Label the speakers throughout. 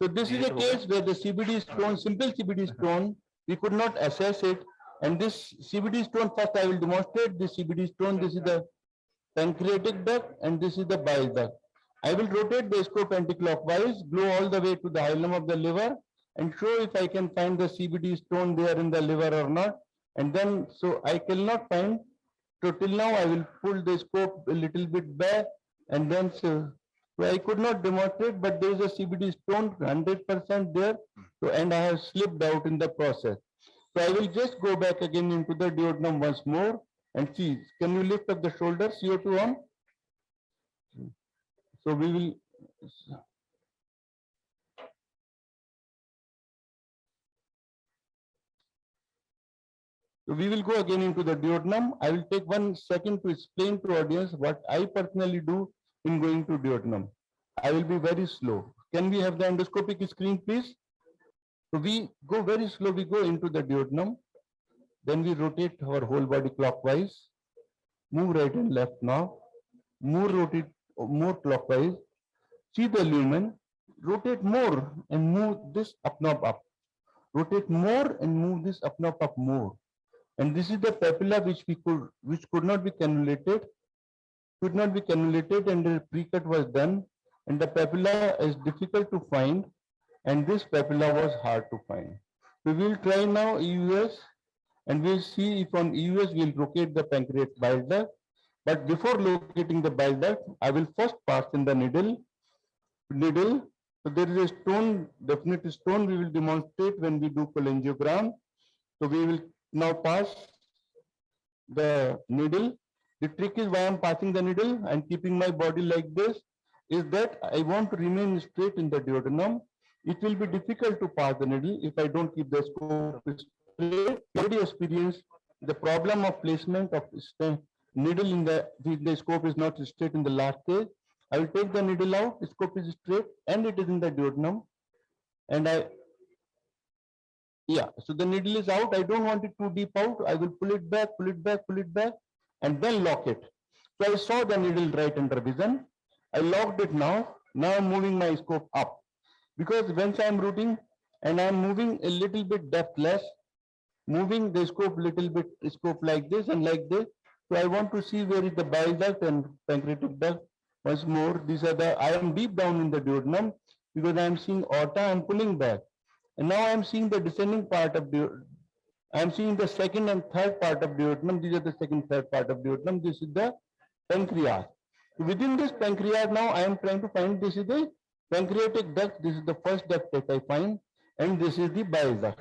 Speaker 1: So this is a case where the CBD stone, simple CBD stone, we could not assess it. And this CBD stone, first I will demonstrate this CBD stone. This is the pancreatic duct and this is the bile duct. I will rotate the scope anti-clockwise, blow all the way to the hilum of the liver and show if I can find the CBD stone there in the liver or not. And then, so I cannot find. So till now I will pull the scope a little bit back and then so I could not demonstrate, but there is a CBD stone 100% there. So, and I have slipped out in the process. So I will just go back again into the duodenum once more and see. Can you lift up the shoulder, CO2 on? So we will. So we will go again into the duodenum. I will take 1 second to explain to audience what I personally do in going to duodenum. I will be very slow. Can we have the endoscopic screen, please? So we go very slow. We go into the duodenum. Then we rotate our whole body clockwise. Move right and left now. Rotate more clockwise. See the lumen. Rotate more and move this up, knob up. Rotate more and move this up, knob up more. And this is the papilla which could not be cannulated. Could not be cannulated and the pre-cut was done. And the papilla is difficult to find. And this papilla was hard to find. We will try now EUS and we'll see if on EUS we'll locate the pancreatic bile duct. But before locating the bile duct, I will first pass in the needle. So there is a stone, definite stone we will demonstrate when we do cholangiogram. So we will now pass the needle. The trick is why I'm passing the needle and keeping my body like this is that I want to remain straight in the duodenum. It will be difficult to pass the needle if I don't keep the scope straight. We already experienced the problem of placement of needle in the scope is not straight in the last stage. I will take the needle out, the scope is straight and it is in the duodenum. And so the needle is out. I don't want it too deep out. I will pull it back, and then lock it. So I saw the needle right under vision. I locked it now. Now I'm moving my scope up. Because once I'm routing and I'm moving a little bit depthless, moving the scope little bit, scope like this and like this. So I want to see where is the bile duct and pancreatic duct. Once more, these are I am deep down in the duodenum because I am seeing aorta, I'm pulling back. And now I am seeing the descending part of I am seeing the second and third part of duodenum. These are the second, third part of duodenum. This is the pancreas. Within this pancreas now I am trying to find this is the pancreatic duct. This is the first duct that I find. And this is the bile duct.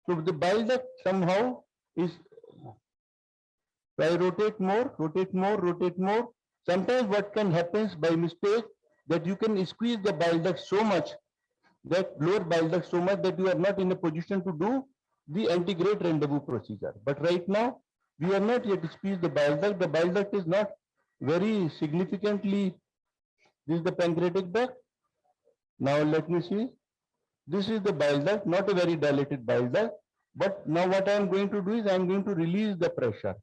Speaker 1: So the bile duct somehow is, so I rotate more. Sometimes what can happen by mistake that you can squeeze the bile duct so much, that lower bile duct so much that you are not in a position to do the antegrade rendezvous procedure. But right now, we are not yet squeezed the bile duct. The bile duct is not very significantly, this is the pancreatic duct. Now let me see. This is the bile duct, not a very dilated bile duct. But now what I am going to do is I am going to release the pressure.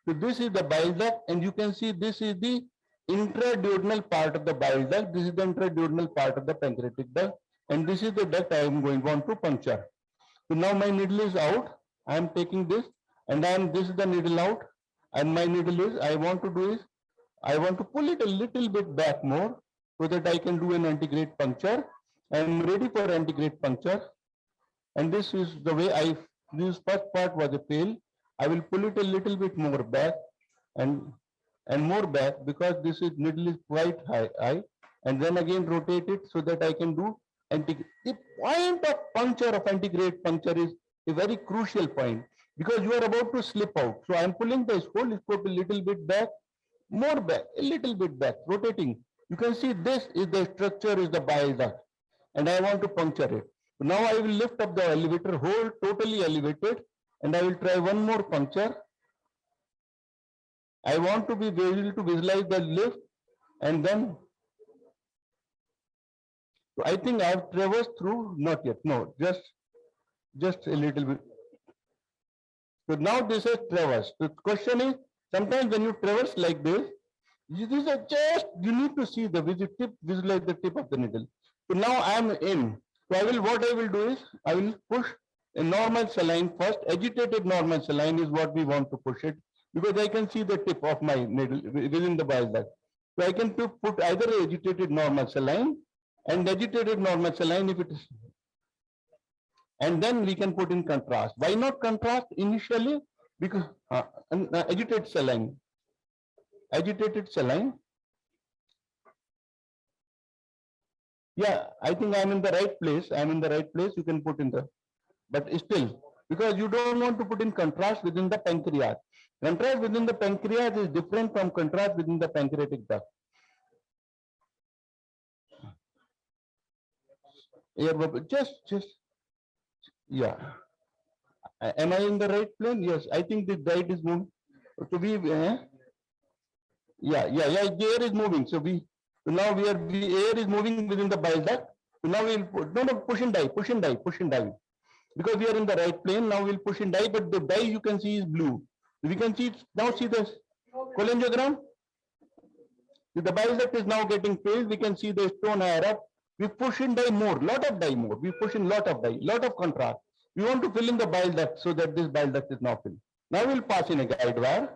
Speaker 1: So this is the bile duct and you can see this is the intraduodenal part of the bile duct. This is the intraduodenal part of the pancreatic duct. And this is the duct I am going to puncture. So now my needle is out. I am taking this and this is the needle out. And my needle is, I want to pull it a little bit back more so that I can do an antegrade puncture. I am ready for antegrade puncture. And this is the way this first part was a fail. I will pull it a little bit more back and more back because this needle is quite high. And then again rotate it so that I can do antegrade. The point of puncture of antegrade puncture is a very crucial point because you are about to slip out. So I am pulling the whole scope a little bit back, more back, a little bit back, rotating. You can see this is the structure is the bile duct and I want to puncture it. So now I will lift up the elevator, hold totally elevated and I will try one more puncture. I want to be able to visualize the lift and then, so I think I have traversed through, not yet, no, just a little bit. So now this is traverse. The question is, sometimes when you traverse like this, This is just, you need to see the tip, visualize the tip of the needle. So now I am in. So what I will do is, I will push a normal saline first. Agitated normal saline is what we want to push it, because I can see the tip of my needle within the bile duct. So I can put either agitated normal saline and agitated normal saline if it is, and then we can put in contrast. Why not contrast initially? Because agitated saline. Agitated saline. Yeah, I think I'm in the right place. I'm in the right place. You can put in the, but still, because you don't want to put in contrast within the pancreas. Contrast within the pancreas is different from contrast within the pancreatic duct. Yeah, but just, yeah. Am I in the right plane? Yes, I think the right is moving. So we, yeah, the air is moving. So now the air is moving within the bile duct. So now we'll put, no, push and dive. Because we are in the right plane, now we'll push and dive, but the dye you can see is blue. We can see, now see this cholangiogram. The bile duct is now getting filled. We can see the stone higher up. We push in dye more, lot of dye more. We push in lot of dye, lot of contrast. We want to fill in the bile duct so that this bile duct is now filled. Now we'll pass in a guide wire.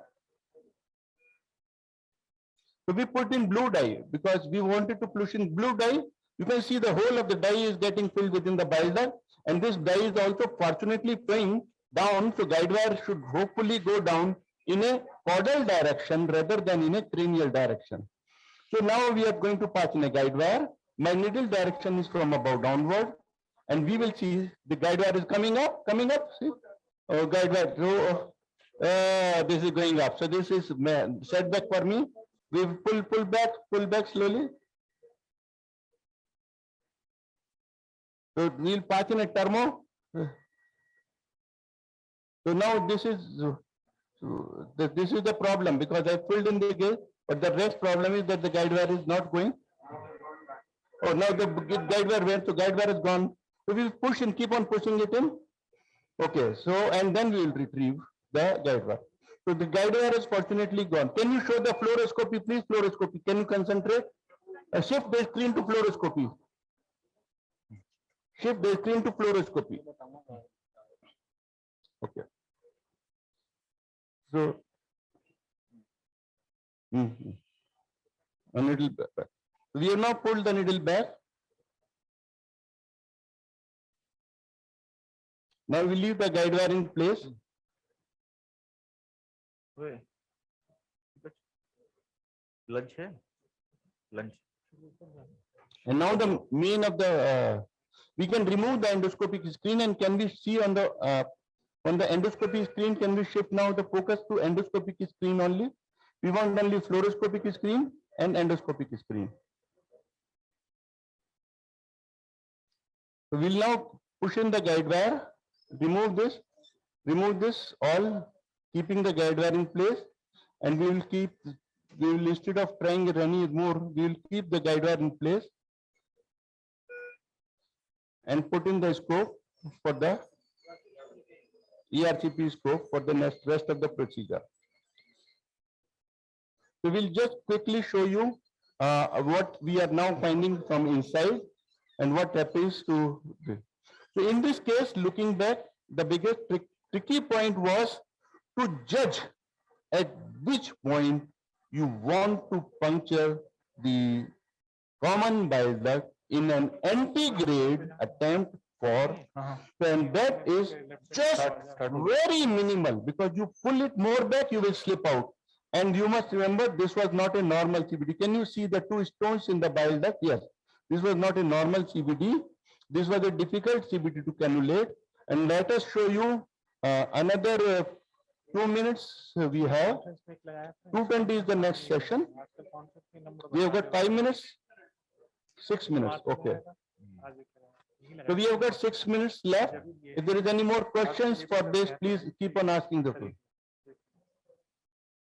Speaker 1: So we put in blue dye because we wanted to push in blue dye. You can see the whole of the dye is getting filled within the bile duct, and this dye is also fortunately flowing down. So guide wire should hopefully go down in a caudal direction rather than in a cranial direction. So now we are going to pass in a guide wire. My needle direction is from above downward, and we will see the guide wire is coming up. See, oh, guide wire. So, this is going up. So this is setback for me. We pull back slowly. So we'll pass in a thermo. So now this is the problem, because I filled in the gauge, but the rest problem is that the guide wire is not going. Oh, now the guide wire went, so guide wire is gone. So we'll push and keep on pushing it in. Okay, so and then we will retrieve the guide wire. So the guide wire is fortunately gone. Can you show the fluoroscopy, please? Fluoroscopy. Can you concentrate? Shift the screen to fluoroscopy. Shift the screen to fluoroscopy. Okay. So, a needle back. We have now pulled the needle back. Now we leave the guide wire in place.
Speaker 2: Lunch hai? Lunch.
Speaker 1: And now the main of the, we can remove the endoscopic screen, and can we see on the endoscopy screen, can we shift now the focus to endoscopic screen only? We want only fluoroscopic screen and endoscopic screen. So we'll now push in the guide wire, remove this all, keeping the guide wire in place, and we will instead of trying running more, we will keep the guide wire in place and put in the scope for the ERCP scope for the rest of the procedure. So we'll just quickly show you what we are now finding from inside and what happens to this. So in this case, looking back, the biggest tricky point was to judge at which point you want to puncture the common bile duct in an antegrade attempt for, and that is just very minimal, because you pull it more back, you will slip out. And you must remember, this was not a normal CBD. Can you see the two stones in the bile duct? Yes, this was not a normal CBD. This was a difficult CBD to cannulate. And let us show you another 2 minutes we have. 2:20 is the next session. We have got 5 minutes, 6 minutes. Okay. So we have got 6 minutes left. If there is any more questions for this, please keep on asking the question.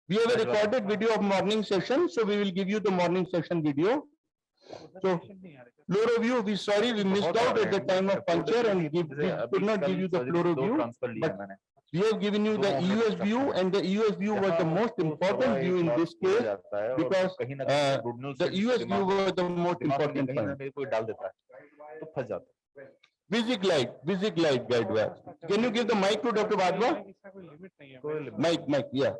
Speaker 1: We have a recorded video of morning session, so we will give you the morning session video. So, fluoro view, we sorry we missed out at the time of puncture and we could not give you the fluoro view. But We have given you the
Speaker 2: दोनों
Speaker 1: EUS
Speaker 2: obstruction
Speaker 1: view
Speaker 2: है।
Speaker 1: and the EUS view was the
Speaker 2: यहाँ
Speaker 1: most
Speaker 2: तो
Speaker 1: important
Speaker 2: सवा
Speaker 1: view
Speaker 2: एक
Speaker 1: in
Speaker 2: lakh
Speaker 1: this
Speaker 2: हो
Speaker 1: case
Speaker 2: जाता है और
Speaker 1: because
Speaker 2: कहीं ना कहीं डुडनल
Speaker 1: the
Speaker 2: सेंस
Speaker 1: EUS view
Speaker 2: दिमाग
Speaker 1: was the most
Speaker 2: दिमाग में
Speaker 1: important
Speaker 2: कहीं ना
Speaker 1: point.
Speaker 2: कहीं कोई डाल देता है तो फंस जाता है।
Speaker 1: Basic light guide wire. Can you give the mic to Dr. Badwa?
Speaker 3: इसका कोई लिमिट नहीं है।
Speaker 2: कोई
Speaker 3: मैं
Speaker 2: limit
Speaker 1: Mic, yeah.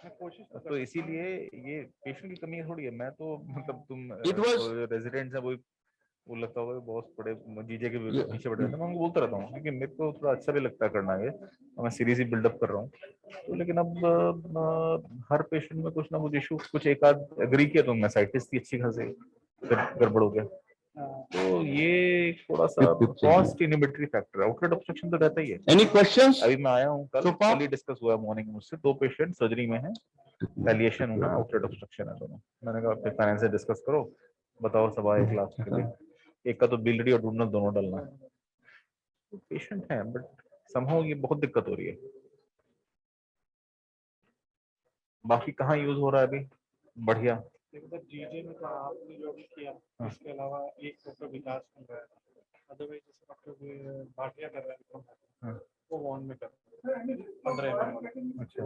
Speaker 3: मैं कोशिश तो
Speaker 2: तो इसीलिए ये पेशेंट की कमी थोड़ी है। मैं तो मतलब तुम
Speaker 1: It was-
Speaker 2: रेजिडेंट्स है वो लगता होगा बहुत बड़े जीजे के
Speaker 1: Yeah.
Speaker 2: पीछे पड़े रहते हैं। मैं उनको बोलता रहता हूँ क्योंकि मेरे को थोड़ा अच्छा भी लगता है करना ये और मैं सीरीज ही बिल्डअप कर रहा हूँ। तो लेकिन अब हर पेशेंट में कुछ ना कुछ इशू कुछ एक आध एग्री किया तो मैं साइटिस्ट की अच्छी खासी गड़बड़ हो गया। तो ये थोड़ा सा कॉस्ट इनहिबिटरी फैक्टर है। आउटलेट ऑब्स्ट्रक्शन तो रहता ही है।
Speaker 1: Any questions?
Speaker 2: अभी मैं आया हूँ
Speaker 1: So
Speaker 2: कल
Speaker 1: far?
Speaker 2: कल ही डिस्कस हुआ मॉर्निंग में मुझसे 2 पेशेंट सर्जरी में है पैलिएशन होना आउटलेट ऑब्स्ट्रक्शन है दोनों। मैंने कहा फिर फाइनेंस से डिस्कस करो बताओ सवा 1 लाख के लिए एक का तो बिलरी और डूडनल दोनों डालना है। तो पेशेंट है बट समहाउ ये बहुत दिक्कत हो रही है। बाकी कहाँ यूज हो रहा है अभी बढ़िया
Speaker 3: जीजे में तो आपने जो भी किया इसके अलावा एक डॉक्टर विकास कर रहा है, अदरवाइज जैसे डॉक्टर भाटिया कर रहा है वो वॉन में कर रहा है 15 में।
Speaker 2: अच्छा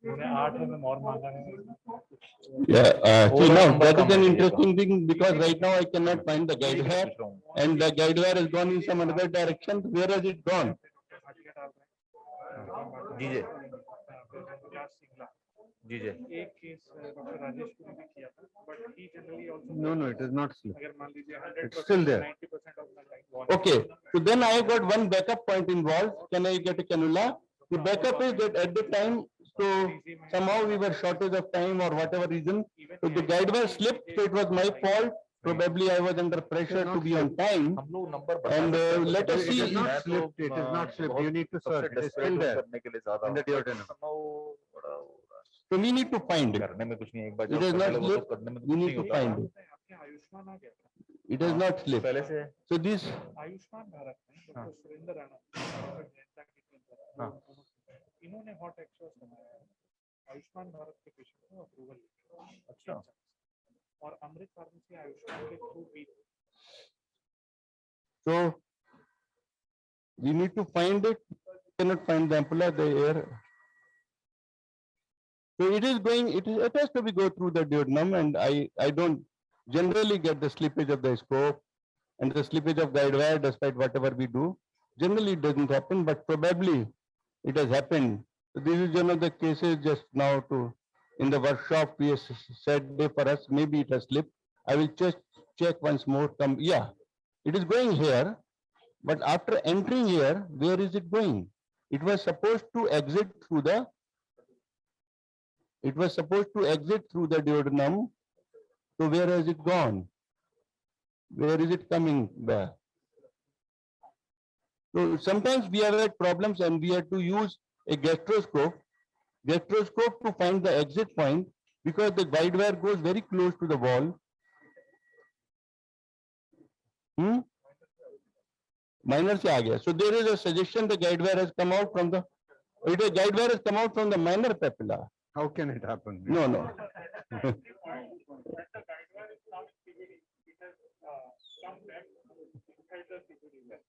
Speaker 3: उन्होंने 8 में और मांगा है।
Speaker 1: Yeah, see
Speaker 2: Overall
Speaker 1: now
Speaker 2: number
Speaker 1: that is
Speaker 2: come
Speaker 1: an
Speaker 2: है ये तो।
Speaker 1: interesting thing because right now I cannot find the guide wire
Speaker 2: पूछ रहा हूँ।
Speaker 1: and the guide wire has gone in some another direction. Where has it gone?
Speaker 3: Bhatia डाल रहे हैं
Speaker 2: जीजे
Speaker 3: विकास सिंगला।
Speaker 2: जीजे
Speaker 3: एक केस डॉक्टर राजेश ने भी किया था but he generally also
Speaker 4: No, it is not slip.
Speaker 3: अगर मान लीजिए
Speaker 4: It's
Speaker 3: 100%
Speaker 4: still there.
Speaker 3: 90% of the time
Speaker 1: Okay, so then I got one backup point involved. Can I get a cannula? The backup is that at the time, so somehow we were shortage of time or whatever reason. So the guide wire slipped, so it was my fault. Probably I was under pressure to be on time.
Speaker 2: हम लोग number
Speaker 1: And let us
Speaker 4: It
Speaker 1: see.
Speaker 4: is not slipped. It is not slipped. You need to search. It is still there.
Speaker 2: करने के लिए ज्यादा
Speaker 4: in the duodenum.
Speaker 1: So we need to find it.
Speaker 2: करने में कुछ नहीं है। एक बार
Speaker 1: It
Speaker 2: जब
Speaker 1: is
Speaker 2: कर
Speaker 1: not
Speaker 2: ले वो तो
Speaker 1: slipped.
Speaker 2: करने में तो
Speaker 1: We
Speaker 2: कुछ
Speaker 1: need
Speaker 2: नहीं
Speaker 1: to
Speaker 2: होता।
Speaker 1: find it.
Speaker 3: आपके आयुष्मान आ गया था।
Speaker 1: It has not slipped.
Speaker 2: पहले से
Speaker 1: So this,
Speaker 3: आयुष्मान भारत में डॉक्टर सुरेंद्र राणा डॉक्टर जयंता की टीम पर
Speaker 2: हाँ।
Speaker 3: इन्होंने हॉट एक्सोस बनाया है आयुष्मान भारत के पेशेंट को अप्रूवल।
Speaker 2: अच्छा
Speaker 3: और अमृत फार्मेसी आयुष्मान के थ्रू भी
Speaker 1: so we need to find it. Cannot find the ampulla, the air. So it is going, it has to be go through the duodenum and I don't generally get the slippage of the scope and the slippage of guide wire despite whatever we do. Generally it doesn't happen, but probably it has happened. So this is one of the cases just now to, in the workshop, we said day for us, maybe it has slipped. I will just check once more, come, yeah, it is going here, but after entering here, where is it going? It was supposed to exit through the duodenum. So where has it gone? Where is it coming back? So sometimes we have had problems and we had to use a gastroscope to find the exit point because the guide wire goes very close to the wall. Minor se aa gaya. So there is a suggestion the guide wire has come out from the guide wire has come out from the minor papilla.
Speaker 4: How can it happen?
Speaker 1: No.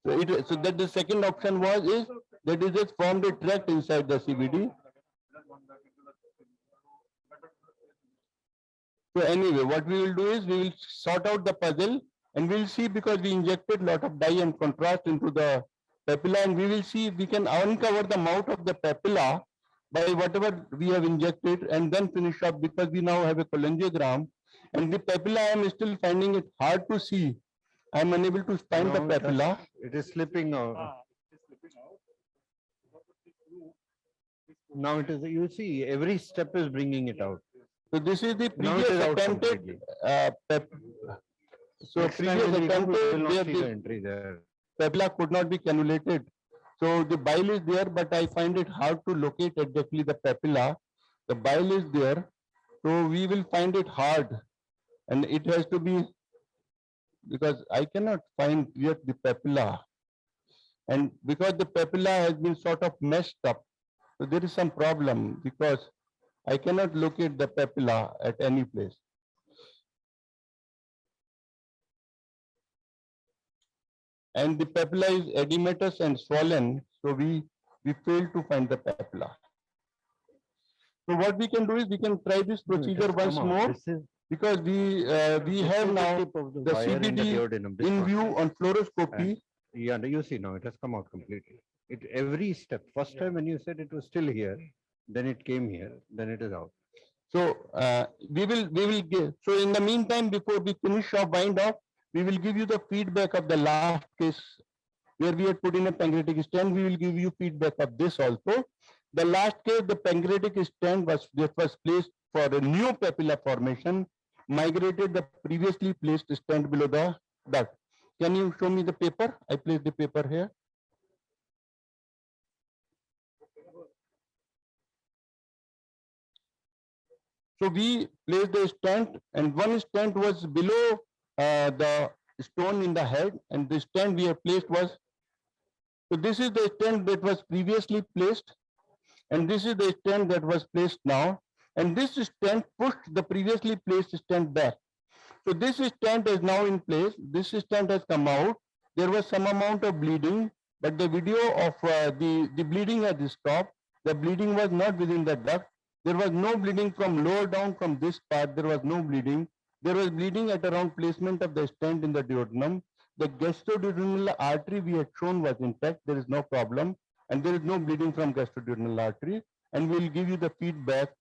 Speaker 1: So that the second option was is that it has formed a tract inside the CBD. So anyway, what we will do is we will sort out the puzzle and we will see because we injected lot of dye and contrast into the papilla and we will see if we can uncover the mouth of the papilla by whatever we have injected and then finish up because we now have a cholangiogram and the papilla I am still finding it hard to see. I am unable to find the
Speaker 4: No, it has-
Speaker 1: papilla.
Speaker 4: It is slipping now. Now it is, you see, every step is bringing it out.
Speaker 1: So this is the
Speaker 4: Now it
Speaker 1: previous
Speaker 4: is out
Speaker 1: attempted
Speaker 4: completely.
Speaker 1: so
Speaker 4: Next time
Speaker 1: previous
Speaker 4: when we come, we will
Speaker 1: attempted
Speaker 4: not
Speaker 1: where
Speaker 4: see the
Speaker 1: the
Speaker 4: entry there.
Speaker 1: papilla could not be cannulated. So the bile is there, but I find it hard to locate exactly the papilla. The bile is there, so we will find it hard. And it has to be, because I cannot find yet the papilla. And because the papilla has been sort of messed up, so there is some problem because I cannot locate the papilla at any place. And the papilla is edematous and swollen, so we we failed to find the papilla. So what we can do is we can try this
Speaker 4: No, it
Speaker 1: procedure
Speaker 4: has
Speaker 1: once
Speaker 4: come out.
Speaker 1: more,
Speaker 4: This is-
Speaker 1: because we
Speaker 4: this
Speaker 1: have
Speaker 4: is the
Speaker 1: now
Speaker 4: tip of
Speaker 1: the
Speaker 4: wire in the
Speaker 1: CBD
Speaker 4: duodenum, this
Speaker 1: in
Speaker 4: one.
Speaker 1: view on fluoroscopy.
Speaker 4: Yeah, you see now it has come out completely. It every step. First time when you said it was still here, then it came here, then it is out.
Speaker 1: So we will give. So in the meantime, before we finish our wind off, we will give you the feedback of the last case where we had put in a pancreatic stent. We will give you feedback of this also. The last case, the pancreatic stent was placed for a new papilla formation, migrated the previously placed stent below the duct. Can you show me the paper? I placed the paper here. So we placed the stent, and one stent was below the stone in the head, and the stent we have placed was. So this is the stent that was previously placed, and this is the stent that was placed now, and this stent pushed the previously placed stent back. So this stent is now in place. This stent has come out. There was some amount of bleeding, but the video of the bleeding has stopped. The bleeding was not within the duct. There was no bleeding from lower down from this part. There was no bleeding. There was bleeding at around placement of the stent in the duodenum. The gastroduodenal artery we had shown was intact. There is no problem, and there is no bleeding from gastroduodenal artery. And we will give you the feedback